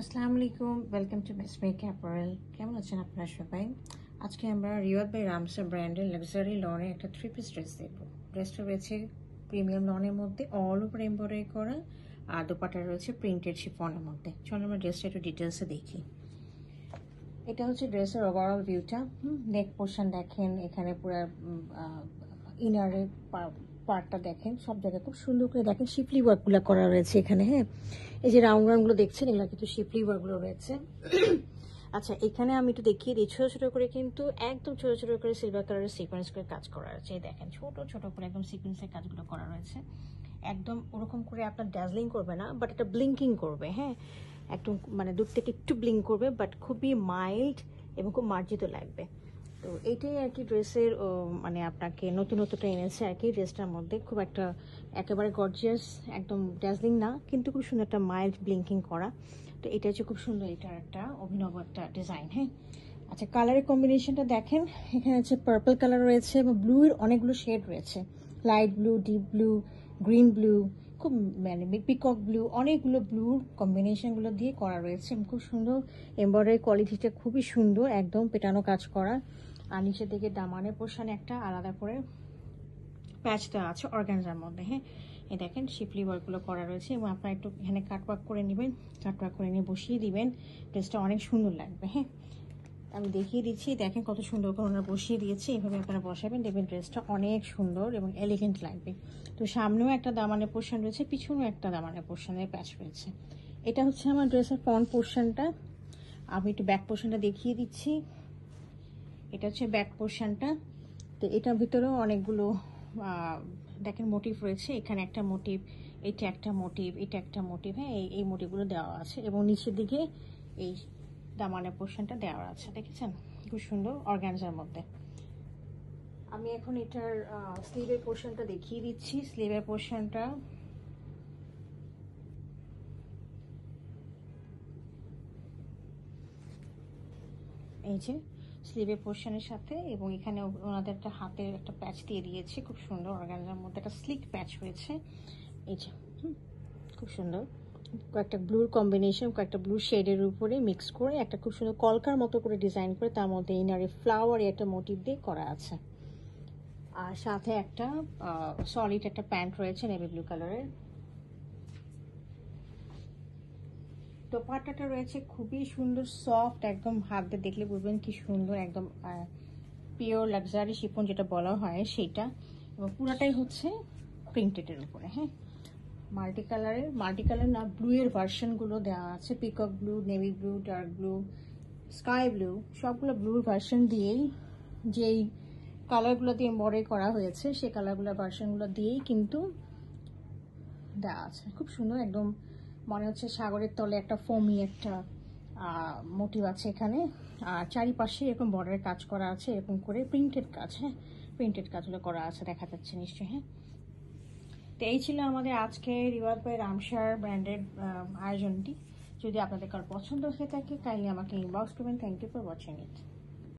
আসসালামু আলাইকুম, welcome to miss make apparel. কেমন আছেন আপনারা সবাই? আজকে আমরা রিওয়াদ বাই রামসা ব্র্যান্ডের লাক্সারি লনের একটা 3 পিস ড্রেস দেখব। ড্রেসটা রয়েছে প্রিমিয়াম লনের মধ্যে, অল ওভার এমব্রয়ডারি করা, আর দোপাট্টা রয়েছে প্রিন্টেড শিফনের মধ্যে। চলো আমরা ড্রেসটা একটু ডিটেলসে দেখি। এটা হচ্ছে ড্রেসের ওভারঅল ভিউটা। নেক পোর্শন দেখেন, এখানে পুরো ইনারের পার্টটা দেখেন, সব জায়গায় খুব সুন্দর করে দেখেন শিপলি ওয়ার্কগুলো করা রয়েছে এখানে। হ্যাঁ, এই যে রাউন্ড রাউন্ডগুলো দেখছেন, এগুলো কিন্তু শিপলি ওয়ার্কগুলো রয়েছে। আচ্ছা, এখানে আমি একটু দেখিয়ে দিই, ছোটো ছোটো করে কিন্তু একদম ছোটো ছোটো করে সিলভার কালারের সিকোয়েন্স করে কাজ করা আছে। দেখেন ছোটো ছোটো করে একদম সিকোয়েন্সের কাজগুলো করা রয়েছে। একদম ওরকম করে আপনার ড্যাজলিং করবে না, বাট এটা ব্লিঙ্কিং করবে। হ্যাঁ, একটু মানে দূর থেকে একটু ব্লিঙ্ক করবে, বাট খুবই মাইল্ড এবং খুব মার্জিত লাগবে। তো এইটাই আর কি ড্রেসের মানে আপনাকে নতুনত্বটা এনেছে আর কি ড্রেসটার মধ্যে। খুব একটা একেবারে গর্জিয়াস, একদম ড্যাজলিং না, কিন্তু খুব সুন্দর একটা মাইল্ড ব্লিঙ্কিং করা। তো এটা হচ্ছে খুব সুন্দর, এটার একটা অভিনব একটা ডিজাইন। হ্যাঁ, আচ্ছা, কালারের কম্বিনেশনটা দেখেন। এখানে হচ্ছে পার্পল কালার রয়েছে এবং ব্লুর অনেকগুলো শেড রয়েছে, light blue, deep blue, green blue, খুব মানে পিকক ব্লু, অনেকগুলো ব্লুর কম্বিনেশনগুলো দিয়ে করা রয়েছে এবং খুব সুন্দর। এমব্রয়ডারি কোয়ালিটিটা খুবই সুন্দর, একদম পেটানো কাজ করা। আর নিচের দিকে দামানের পোর্শনে একটা আলাদা করে প্যাচ দেওয়া আছে অর্গানজার মধ্যে। হ্যাঁ, এই দেখেন শিপলি ওয়ার্কগুলো করা রয়েছে এবং আপনারা একটু এখানে কাটওয়ার্ক করে নেবেন, কাটওয়ার্ক করে নিয়ে বসিয়ে দিবেন, ড্রেসটা অনেক সুন্দর লাগবে। হ্যাঁ, আমি দেখিয়ে দিচ্ছি, দেখেন কত সুন্দর করে ওনারা বসিয়ে দিয়েছে। এইভাবে আপনারা বসাবেন, দেখবেন ড্রেসটা অনেক সুন্দর এবং এলিগেন্ট লাগবে। তো সামনেও একটা দামানের পোর্শন রয়েছে, পিছনেও একটা দামানের পোর্শনের প্যাচ রয়েছে। এটা হচ্ছে আমার ড্রেসের ফ্রন্ট পোর্শনটা। আমি একটু ব্যাক পোর্শনটা দেখিয়ে দিচ্ছি। এটা হচ্ছে ব্যাক পোর্শনটা। তো এটার ভিতরেও অনেকগুলো দেখেন মোটিভ রয়েছে। এখানে একটা মোটিভ, এটা একটা মোটিভ, এটা একটা মোটিভ। হ্যাঁ, এই মোটিভগুলো দেওয়া আছে এবং নিচের দিকে এই দামানের পোর্শনটা দেওয়া আছে, দেখেছেন? খুব সুন্দর অর্গানজার মধ্যে। আমি এখন এটার স্লিভের পোর্শনটা দেখিয়ে দিচ্ছি। স্লিভের পোর্শনটা এই যে স্লিভের পোর্শনের সাথে, এবং এখানে ওনাদের একটা হাতের একটা প্যাচ দিয়ে দিয়েছে, খুব সুন্দর অর্গানজার মধ্যে একটা স্লিক প্যাচ হয়েছে। এই যে খুব সুন্দর কয়েকটা ব্লুর কম্বিনেশন, কয়েকটা ব্লু শেডের উপরে মিক্স করে একটা খুব সুন্দর কলকার মতো করে ডিজাইন করে তার মধ্যে ইনারে ফ্লাওয়ার একটা মোটিভ দিয়ে করা আছে। আর সাথে একটা সলিড একটা প্যান্ট রয়েছে নেভি ব্লু কালারের। দোপাট্টাটা রয়েছে খুবই সুন্দর, সফট, একদম হাত দিয়ে দেখলে বুঝবেন কি সুন্দর, একদম পিওর লাক্সারি শিফন যেটা বলা হয় সেটা, এবং পুরাটাই হচ্ছে প্রিন্টেডের উপরে। হ্যাঁ, মাল্টি কালার না, ব্লু এর ভার্সনগুলো দেওয়া আছে, peacock blue, navy blue, dark blue, sky blue, সবগুলো ব্লুর ভার্সন দিয়েই, যেই কালারগুলো দিয়ে এমব্রয়ডারি করা হয়েছে সেই কালারগুলোর ভার্সনগুলো দিয়েই কিন্তু দেওয়া আছে। খুব সুন্দর, একদম মনে হচ্ছে সাগরের তলে একটা ফোমি একটা মোটিভ আছে এখানে। আর চারিপাশে এরকম বর্ডারের কাজ করা আছে, এরকম করে প্রিন্টেড কাজ। হ্যাঁ, প্রিন্টেড কাজগুলো করা আছে, দেখা যাচ্ছে নিশ্চয়ই। হ্যাঁ, তো এই ছিল আমাদের আজকে রিওয়াদ বাই রামসার ব্র্যান্ডের আয়োজনটি। যদি আপনাদের কারো পছন্দ হয়ে থাকে কাইন্ডলি আমাকে ইনবক্স করবেন। Thank you for watching it.